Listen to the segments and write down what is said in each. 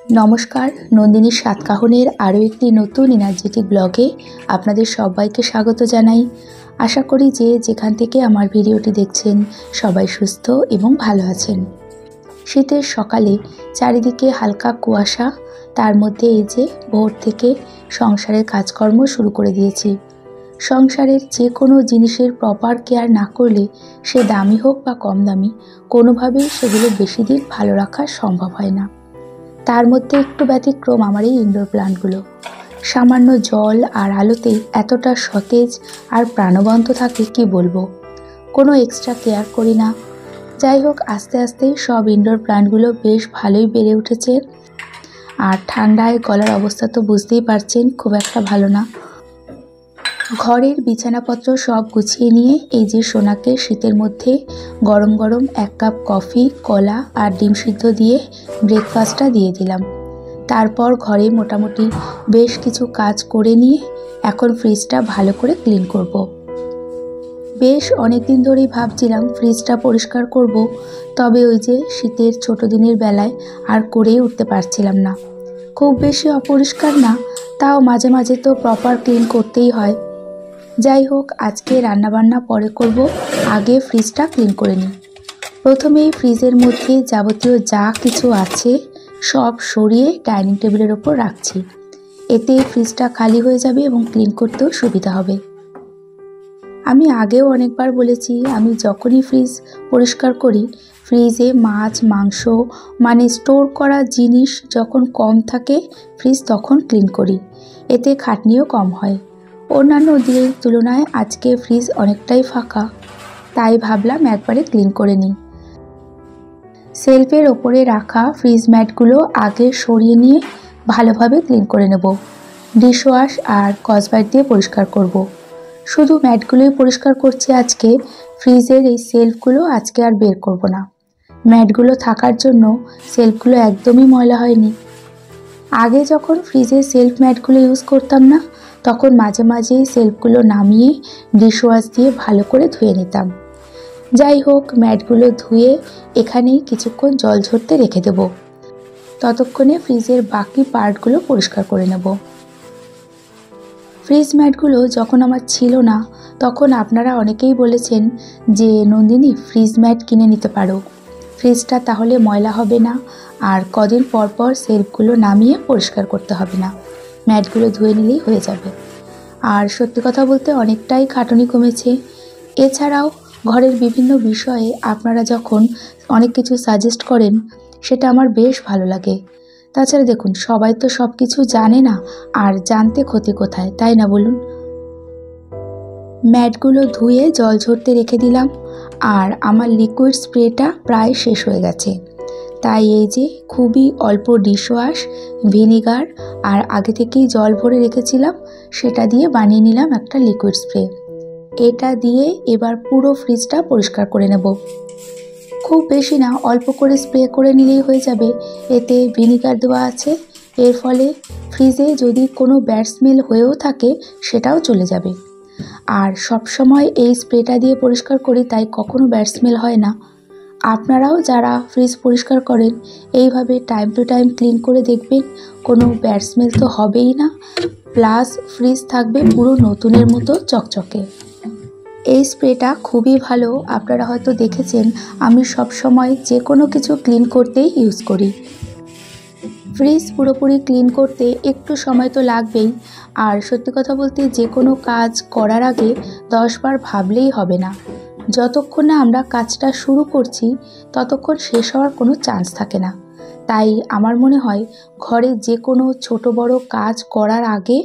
নমস্কার, নন্দিনীর সাতকাহনের আরও একটি নতুন এনার্জেটিক ব্লগে আপনাদের সবাইকে স্বাগত জানাই। আশা করি যে যেখান থেকে আমার ভিডিওটি দেখছেন সবাই সুস্থ এবং ভালো আছেন। শীতের সকালে চারিদিকে হালকা কুয়াশা, তার মধ্যে এই যে ভোর থেকে সংসারের কাজকর্ম শুরু করে দিয়েছি। সংসারের যে কোনো জিনিসের প্রপার কেয়ার না করলে সে দামি হোক বা কম দামি, কোনোভাবেই সেগুলো বেশি দিন ভালো রাখা সম্ভব হয় না। তার মধ্যে একটু ব্যতিক্রম আমার এই ইনডোর প্লান্টগুলো। সামান্য জল আর আলোতেই এতটা সতেজ আর প্রাণবন্ত থাকে কি বলবো। কোনো এক্সট্রা কেয়ার করি না। যাই হোক, আস্তে আস্তেই সব ইনডোর প্লান্টগুলো বেশ ভালোই বেড়ে উঠেছে। আর ঠান্ডায় গলার অবস্থা তো বুঝতেই পারছেন, খুব একটা ভালো না। ঘরের বিছানাপত্র সব গুছিয়ে নিয়ে এই যে সোনাকে শীতের মধ্যে গরম গরম 1 কাপ কফি, কলা আর ডিম সিদ্ধ দিয়ে ব্রেকফাস্টটা দিয়ে দিলাম। তারপর ঘরে মোটামুটি বেশ কিছু কাজ করে নিয়ে এখন ফ্রিজটা ভালো করে ক্লিন করব। বেশ অনেক দিন ধরেই ভাবছিলাম ফ্রিজটা পরিষ্কার করব, তবে ওই যে শীতের ছোট দিনের বেলায় আর করেই উঠতে পারছিলাম না। খুব বেশি অপরিষ্কার না, তাও মাঝে মাঝে তো প্রপার ক্লিন করতেই হয়। যাই হোক, আজকে রান্নাবান্না পরে করব, আগে ফ্রিজটা ক্লিন করে নিই। প্রথমেই ফ্রিজের মধ্যে যাবতীয় যা কিছু আছে সব সরিয়ে ডাইনিং টেবিলের ওপর রাখছি। এতে ফ্রিজটা খালি হয়ে যাবে এবং ক্লিন করতেও সুবিধা হবে। আমি আগেও অনেকবার বলেছি, আমি যখনই ফ্রিজ পরিষ্কার করি, ফ্রিজে মাছ, মাংস মানে স্টোর করা জিনিস যখন কম থাকে ফ্রিজ তখন ক্লিন করি। এতে খাটনিও কম হয়। অন্যান্য দিনের তুলনায় আজকে ফ্রিজ অনেকটাই ফাঁকা, তাই ভাবলাম একবারে ক্লিন করে নিই। সেলফের ওপরে রাখা ফ্রিজ ম্যাটগুলো আগে সরিয়ে নিয়ে ভালোভাবে ক্লিন করে নেব। ডিশওয়াশ আর স্কচব্রাইট দিয়ে পরিষ্কার করব। শুধু ম্যাটগুলোই পরিষ্কার করছি আজকে, ফ্রিজের এই সেলফগুলো আজকে আর বের করব না। ম্যাটগুলো থাকার জন্য সেলফগুলো একদমই ময়লা হয়নি। আগে যখন ফ্রিজের সেলফ ম্যাটগুলো ইউজ করতাম না, তখন মাঝে মাঝেই সেলফগুলো নামিয়ে ডিশওয়াশ দিয়ে ভালো করে ধুয়ে নিতাম। যাই হোক, ম্যাটগুলো ধুয়ে এখানেই কিছুক্ষণ জল ঝরতে রেখে দেব। ততক্ষণে ফ্রিজের বাকি পার্টগুলো পরিষ্কার করে নেব। ফ্রিজ ম্যাটগুলো যখন আমার ছিল না, তখন আপনারা অনেকেই বলেছেন যে নন্দিনী ফ্রিজ ম্যাট কিনে নিতে পারো, ফ্রিজটা তাহলে ময়লা হবে না আর কদিন পর পর সেলফগুলো নামিয়ে পরিষ্কার করতে হবে না, ম্যাটগুলো ধুয়ে নিলেই হয়ে যাবে। আর সত্যি কথা বলতে অনেকটাই খাটুনি কমেছে। এছাড়াও ঘরের বিভিন্ন বিষয়ে আপনারা যখন অনেক কিছু সাজেস্ট করেন, সেটা আমার বেশ ভালো লাগে। তাছাড়া দেখুন, সবাই তো সব কিছু জানে না, আর জানতে ক্ষতি কোথায়, তাই না বলুন? ম্যাটগুলো ধুয়ে জল ঝরতে রেখে দিলাম, আর আমার লিকুইড স্প্রেটা প্রায় শেষ হয়ে গেছে। তাই এই যে খুবই অল্প ডিশওয়াশ, ভিনিগার আর আগে থেকেই জল ভরে রেখেছিলাম, সেটা দিয়ে বানিয়ে নিলাম একটা লিকুইড স্প্রে। এটা দিয়ে এবার পুরো ফ্রিজটা পরিষ্কার করে নেব। খুব বেশি না, অল্প করে স্প্রে করে নিলেই হয়ে যাবে। এতে ভিনিগার দেওয়া আছে, এর ফলে ফ্রিজে যদি কোনো ব্যাড স্মেল হয়েও থাকে সেটাও চলে যাবে। আর সব সময় এই স্প্রেটা দিয়ে পরিষ্কার করি, তাই কখনো ব্যাড স্মেল হয় না। আপনারাও যারা ফ্রিজ পরিষ্কার করেন এইভাবে টাইম টু টাইম ক্লিন করে দেখবেন, কোনো ব্যাড স্মেল তো হবেই না, প্লাস ফ্রিজ থাকবে পুরো নতুনের মতো চকচকে। এই স্প্রেটা খুবই ভালো, আপনারা হয়তো দেখেছেন আমি সব সময় যে কোনো কিছু ক্লিন করতেই ইউজ করি। ফ্রিজ পুরোপুরি ক্লিন করতে একটু সময় তো লাগবেই, আর সত্যি কথা বলতে যে কোনো কাজ করার আগে 10 বার ভাবলেই হবে না। যতক্ষণ না আমরা কাজটা শুরু করছি ততক্ষণ শেষ হওয়ার কোনো চান্স থাকে না। তাই আমার মনে হয় ঘরে যে কোনো ছোট বড় কাজ করার আগে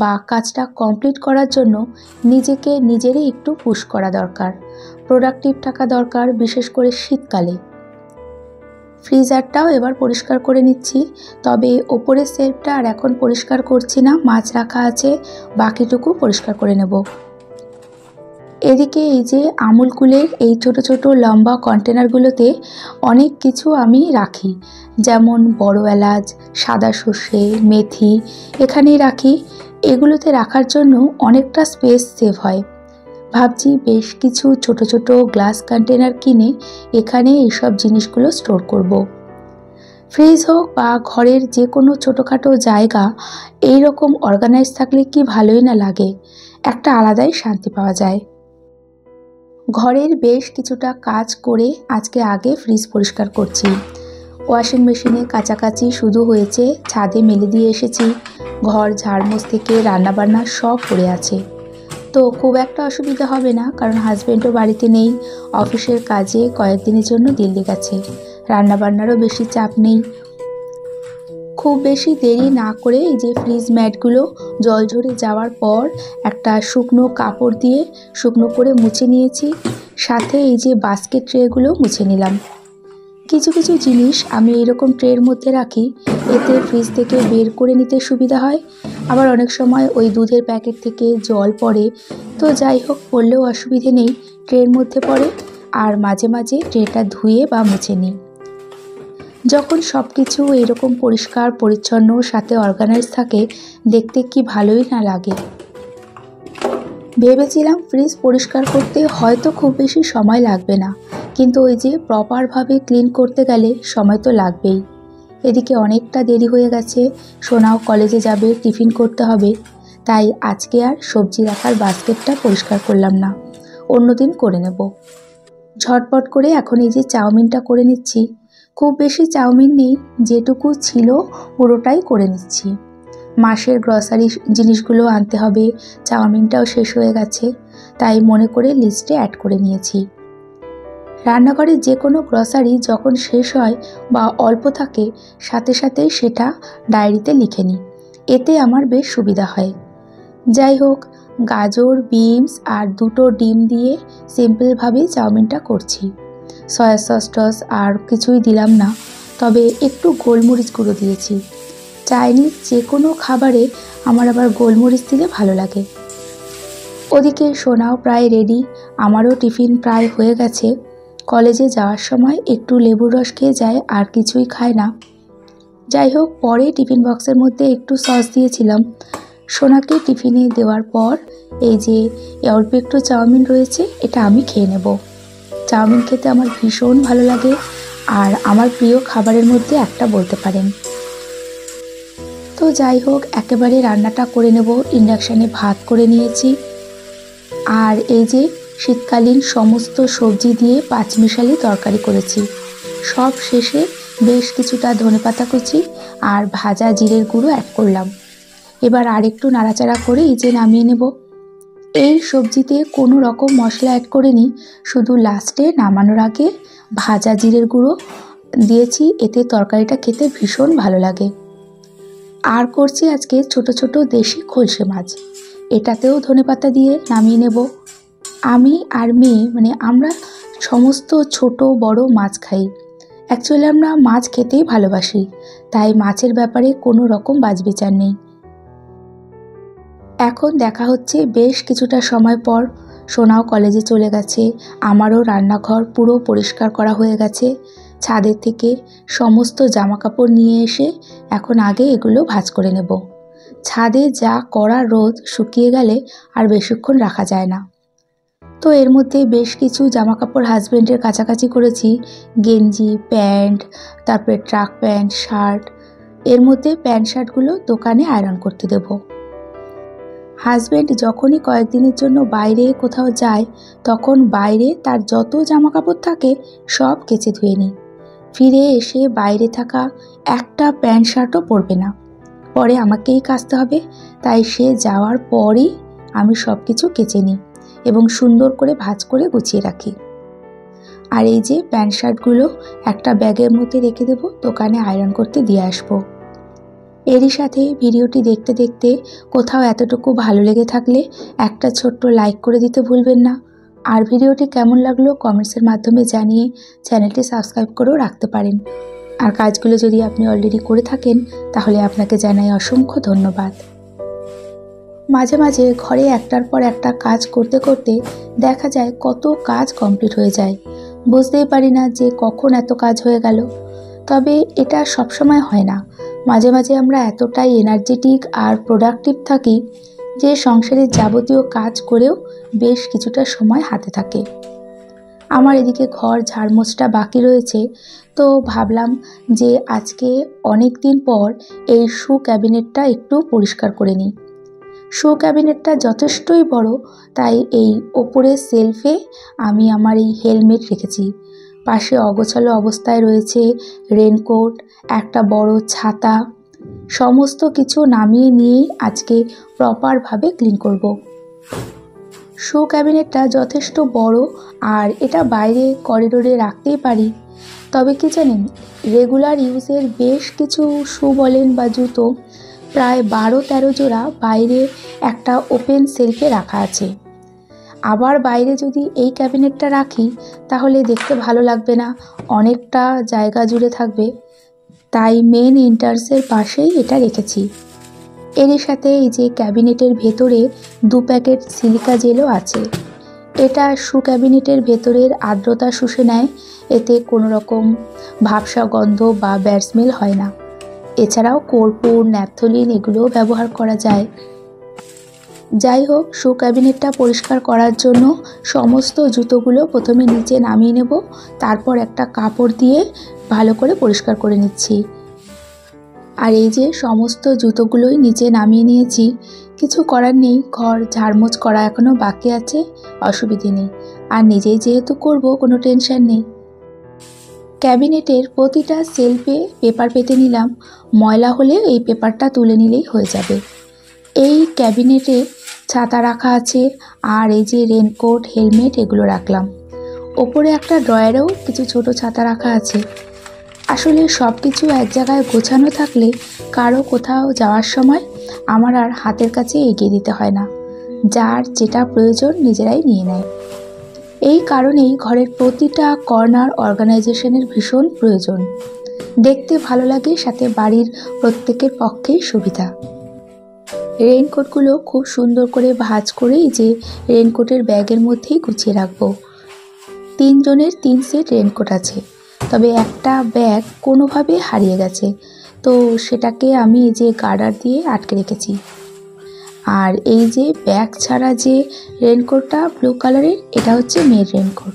বা কাজটা কমপ্লিট করার জন্য নিজেকে নিজেরই একটু পুশ করা দরকার, প্রোডাক্টিভ থাকা দরকার, বিশেষ করে শীতকালে। ফ্রিজারটাও এবার পরিষ্কার করে নিচ্ছি, তবে ওপরের সেলফটা আর এখন পরিষ্কার করছি না, মাছ রাখা আছে, বাকিটুকু পরিষ্কার করে নেব। এদিকে এই যে আমুল কুলের এই ছোট ছোট লম্বা কন্টেনারগুলোতে অনেক কিছু আমি রাখি, যেমন বড় এলাচ, সাদা সর্ষে, মেথি এখানেই রাখি। এগুলোতে রাখার জন্য অনেকটা স্পেস সেভ হয়। ভাবছি বেশ কিছু ছোট ছোট গ্লাস কন্টেনার কিনে এখানে এইসব জিনিসগুলো স্টোর করব। ফ্রিজ হোক বা ঘরের যে কোনো ছোটোখাটো জায়গা এই রকম অর্গানাইজ থাকলে কি ভালোই না লাগে, একটা আলাদাই শান্তি পাওয়া যায়। ঘরের বেশ কিছুটা কাজ করে আজকে আগে ফ্রিজ পরিষ্কার করছি। ওয়াশিং মেশিনে কাচাকাচি শুধু হয়েছে, ছাদে মেলে দিয়ে এসেছি। ঘর ঝাড়মোছ থেকে রান্নাবান্না সব পড়ে আছে, তো খুব একটা অসুবিধা হবে না, কারণ হাজব্যান্ডও বাড়িতে নেই, অফিসের কাজে কয়েকদিনের জন্য দিল্লি গেছে। রান্নাবান্নারও বেশি চাপ নেই। খুব বেশি দেরি না করে এই যে ফ্রিজ ম্যাটগুলো জল ঝরে যাওয়ার পর একটা শুকনো কাপড় দিয়ে শুকনো করে মুছে নিয়েছি। সাথে এই যে বাস্কেট ট্রেগুলো মুছে নিলাম। কিছু কিছু জিনিস আমি এরকম ট্রের মধ্যে রাখি, এতে ফ্রিজ থেকে বের করে নিতে সুবিধা হয়। আবার অনেক সময় ওই দুধের প্যাকেট থেকে জল পড়ে, তো যাই হোক পড়লেও অসুবিধে নেই, ট্রের মধ্যে পড়ে। আর মাঝে মাঝে ট্রেটা ধুয়ে বা মুছে নিই। যখন সব কিছু এরকম পরিষ্কার পরিচ্ছন্ন সাথে অর্গানাইজ থাকে, দেখতে কি ভালোই না লাগে। ভেবেছিলাম ফ্রিজ পরিষ্কার করতে হয়তো খুব বেশি সময় লাগবে না, কিন্তু ওই যে প্রপারভাবে ক্লিন করতে গেলে সময় তো লাগবেই। এদিকে অনেকটা দেরি হয়ে গেছে, সোনাও কলেজে যাবে, টিফিন করতে হবে, তাই আজকে আর সবজি রাখার বাস্কেটটা পরিষ্কার করলাম না, অন্যদিন করে নেব। ঝটপট করে এখন এই যে চাউমিনটা করে নিচ্ছি। খুব বেশি চাউমিন নেই, যেটুকু ছিল পুরোটাই করে নিচ্ছি। মাসের গ্রসারি জিনিসগুলো আনতে হবে, চাউমিনটাও শেষ হয়ে গেছে, তাই মনে করে লিস্টে অ্যাড করে নিয়েছি। রান্নাঘরে যে কোনো গ্রসারি যখন শেষ হয় বা অল্প থাকে, সাথে সাথেই সেটা ডায়েরিতে লিখে নিই, এতে আমার বেশ সুবিধা হয়। যাই হোক, গাজর, বিনস আর দুটো ডিম দিয়ে সিম্পলভাবে চাউমিনটা করছি। সয়া সস টস আর কিছুই দিলাম না, তবে একটু গোলমরিচ গুঁড়ো দিয়েছি। চাইনিজ যে কোনো খাবারে আমার আবার গোলমরিচ দিলে ভালো লাগে। ওদিকে সোনাও প্রায় রেডি, আমারও টিফিন প্রায় হয়ে গেছে। কলেজে যাওয়ার সময় একটু লেবুর রস খেয়ে যায়, আর কিছুই খায় না। যাই হোক, পরে টিফিন বক্সের মধ্যে একটু সস দিয়েছিলাম। সোনাকে টিফিনে দেওয়ার পর এই যে অল্প একটু চাউমিন রয়েছে, এটা আমি খেয়ে নেব। চাউমিন খেতে আমার ভীষণ ভালো লাগে, আর আমার প্রিয় খাবারের মধ্যে একটা বলতে পারেন। তো যাই হোক, একেবারে রান্নাটা করে নেব। ইন্ডাকশানে ভাত করে নিয়েছি, আর এই যে শীতকালীন সমস্ত সবজি দিয়ে পাঁচমিশালি তরকারি করেছি। সব শেষে বেশ কিছুটা ধনেপাতা কুচি আর ভাজা জিরের গুঁড়ো অ্যাড করলাম। এবার আরেকটু নাড়াচাড়া করে এই যে নামিয়ে নেব। এই সবজিতে কোনো রকম মশলা অ্যাড করিনি, শুধু লাস্টে নামানোর আগে ভাজা জিরের গুঁড়ো দিয়েছি, এতে তরকারিটা খেতে ভীষণ ভালো লাগে। আর করছি আজকে ছোট ছোট দেশি খলসে মাছ, এটাতেও ধনেপাতা দিয়ে নামিয়ে নেব। আমি আর মেয়ে আমরা সমস্ত ছোট বড় মাছ খাই। অ্যাকচুয়ালি আমরা মাছ খেতেই ভালোবাসি, তাই মাছের ব্যাপারে কোনো রকম বাছবিচার নেই। এখন দেখা হচ্ছে বেশ কিছুটা সময় পর। সোনাও কলেজে চলে গেছে, আমারও রান্নাঘর পুরো পরিষ্কার করা হয়ে গেছে। ছাদের থেকে সমস্ত জামাকাপড় নিয়ে এসে এখন আগে এগুলো ভাঁজ করে নেব। ছাদে যা কড়া রোদ, শুকিয়ে গেলে আর বেশিক্ষণ রাখা যায় না। তো এর মধ্যে বেশ কিছু জামাকাপড় হাজব্যান্ডের কাছাকাছি করেছি, গেঞ্জি, প্যান্ট, তারপরে ট্রাক প্যান্ট, শার্ট। এর মধ্যে প্যান্ট শার্টগুলো দোকানে আয়রন করতে দেব। হাজব্যান্ড যখনই কয়েকদিনের জন্য বাইরে কোথাও যায়, তখন বাইরে তার যত জামাকাপড় থাকে সব কেচে ধুয়ে নিই। ফিরে এসে বাইরে থাকা একটা প্যান্ট শার্টও পরবে না, পরে আমাকেই কাচতে হবে, তাই সে যাওয়ার পরই আমি সব কিছু কেচে নিই এবং সুন্দর করে ভাঁজ করে গুছিয়ে রাখি। আর এই যে প্যান্ট শার্টগুলো একটা ব্যাগের মধ্যে রেখে দেব, দোকানে আয়রন করতে দিয়ে আসবো। এরই সাথে ভিডিওটি দেখতে দেখতে কোথাও এতটুকু ভালো লেগে থাকলে একটা ছোট্ট লাইক করে দিতে ভুলবেন না। আর ভিডিওটি কেমন লাগলো কমেন্টসের মাধ্যমে জানিয়ে চ্যানেলটি সাবস্ক্রাইব করেও রাখতে পারেন। আর কাজগুলো যদি আপনি অলরেডি করে থাকেন, তাহলে আপনাকে জানাই অসংখ্য ধন্যবাদ। মাঝে মাঝে ঘরে একটার পর একটা কাজ করতে করতে দেখা যায় কত কাজ কমপ্লিট হয়ে যায়, বুঝতেই পারি না যে কখন এত কাজ হয়ে গেল। তবে এটা সবসময় হয় না, মাঝে মাঝে আমরা এতটাই এনার্জেটিক আর প্রোডাক্টিভ থাকি যে সংসারের যাবতীয় কাজ করেও বেশ কিছুটা সময় হাতে থাকে। আমার এদিকে ঘর ঝাড়মোছটা বাকি রয়েছে, তো ভাবলাম যে আজকে অনেক দিন পর এই শু ক্যাবিনেটটা একটু পরিষ্কার করে নিই। শু ক্যাবিনেটটা যথেষ্টই বড়, তাই এই ওপরের সেলফে আমি আমার এই হেলমেট রেখেছি। পাশে অগোছালো অবস্থায় রয়েছে রেনকোট, একটা বড় ছাতা। সমস্ত কিছু নামিয়ে নিয়েই আজকে প্রপারভাবে ক্লিন করব। শু ক্যাবিনেটটা যথেষ্ট বড়, আর এটা বাইরে করিডোরে রাখতেই পারি। তবে কি জানেন, রেগুলার ইউজের বেশ কিছু শু বলেন বা জুতো প্রায় 12-13 জোড়া বাইরে একটা ওপেন সেলফে রাখা আছে। আবার বাইরে যদি এই ক্যাবিনেটটা রাখি তাহলে দেখতে ভালো লাগবে না, অনেকটা জায়গা জুড়ে থাকবে। তাই মেন এন্ট্রান্সের পাশেই এটা রেখেছি। এরই সাথে এই যে ক্যাবিনেটের ভেতরে 2 প্যাকেট সিলিকা জেলও আছে। এটা শু ক্যাবিনেটের ভেতরের আর্দ্রতা শুষে নেয়, এতে কোনো রকম ভাবসা গন্ধ বা ব্যাড স্মেল হয় না। এছাড়াও কর্পূর, ন্যাপথলিন এগুলোও ব্যবহার করা যায়। যাই হোক, শু ক্যাবিনেটটা পরিষ্কার করার জন্য সমস্ত জুতোগুলো প্রথমে নিচে নামিয়ে নেব, তারপর একটা কাপড় দিয়ে ভালো করে পরিষ্কার করে নিচ্ছি। আর এই যে সমস্ত জুতোগুলোই নিচে নামিয়ে নিয়েছি। কিছু করার নেই, ঘর ঝাড়মোছ করা এখনও বাকি আছে, অসুবিধে নেই। আর নিজেই যেহেতু করব, কোনো টেনশন নেই। ক্যাবিনেটের প্রতিটা সেলফে পেপার পেতে নিলাম, ময়লা হলে এই পেপারটা তুলে নিলেই হয়ে যাবে। এই ক্যাবিনেটে ছাতা রাখা আছে, আর এই যে রেনকোট, হেলমেট এগুলো রাখলাম। ওপরে একটা ড্রয়ারেও কিছু ছোট ছাতা রাখা আছে। আসলে সব কিছু এক জায়গায় গোছানো থাকলে কারো কোথাও যাওয়ার সময় আমার আর হাতের কাছে এগিয়ে দিতে হয় না, যার যেটা প্রয়োজন নিজেরাই নিয়ে নেয়। এই কারণেই ঘরের প্রতিটা কর্নার অর্গানাইজেশনের ভীষণ প্রয়োজন। দেখতে ভালো লাগে, সাথে বাড়ির প্রত্যেকের পক্ষেই সুবিধা। রেইনকোটগুলো খুব সুন্দর করে ভাঁজ করেই যে রেইনকোটের ব্যাগের মধ্যেই গুছিয়ে রাখবো। 3 জনের 3 সেট রেইনকোট আছে, তবে একটা ব্যাগ কোনোভাবে হারিয়ে গেছে, তো সেটাকে আমি এই যে গার্ডার দিয়ে আটকে রেখেছি। আর এই যে ব্যাগ ছাড়া যে রেইনকোটটা ব্লু কালারের, এটা হচ্ছে মেয়ের রেইনকোট।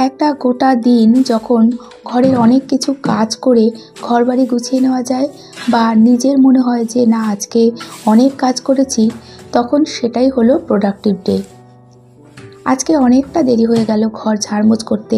একটা গোটা দিন যখন ঘরের অনেক কিছু কাজ করে ঘরবাড়ি গুছিয়ে নেওয়া যায়, বা নিজের মনে হয় যে না আজকে অনেক কাজ করেছি, তখন সেটাই হলো প্রোডাক্টিভ ডে। আজকে অনেকটা দেরি হয়ে গেল ঘর ঝাড়মোছ করতে।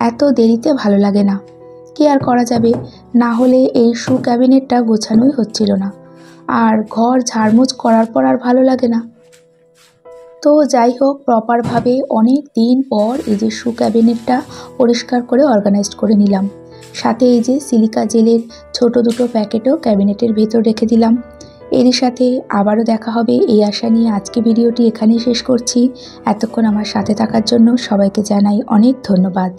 এত দেরিতে ভালো লাগে না, কি আর করা যাবে। না হলে এই শু ক্যাবিনেটটা গোছানোই হচ্ছিল না, আর ঘর ঝাড়মোছ করার পর আর ভালো লাগে না। তো যাই হোক, প্রপারভাবে অনেক দিন পর এই যে শু ক্যাবিনেটটা পরিষ্কার করে অর্গানাইজড করে নিলাম। সাথে এই যে সিলিকা জেলের ছোট 2 প্যাকেটও ক্যাবিনেটের ভেতর রেখে দিলাম। এরই সাথে আবারও দেখা হবে এই আশা নিয়ে আজকে ভিডিওটি এখানেই শেষ করছি। এতক্ষণ আমার সাথে থাকার জন্য সবাইকে জানাই অনেক ধন্যবাদ।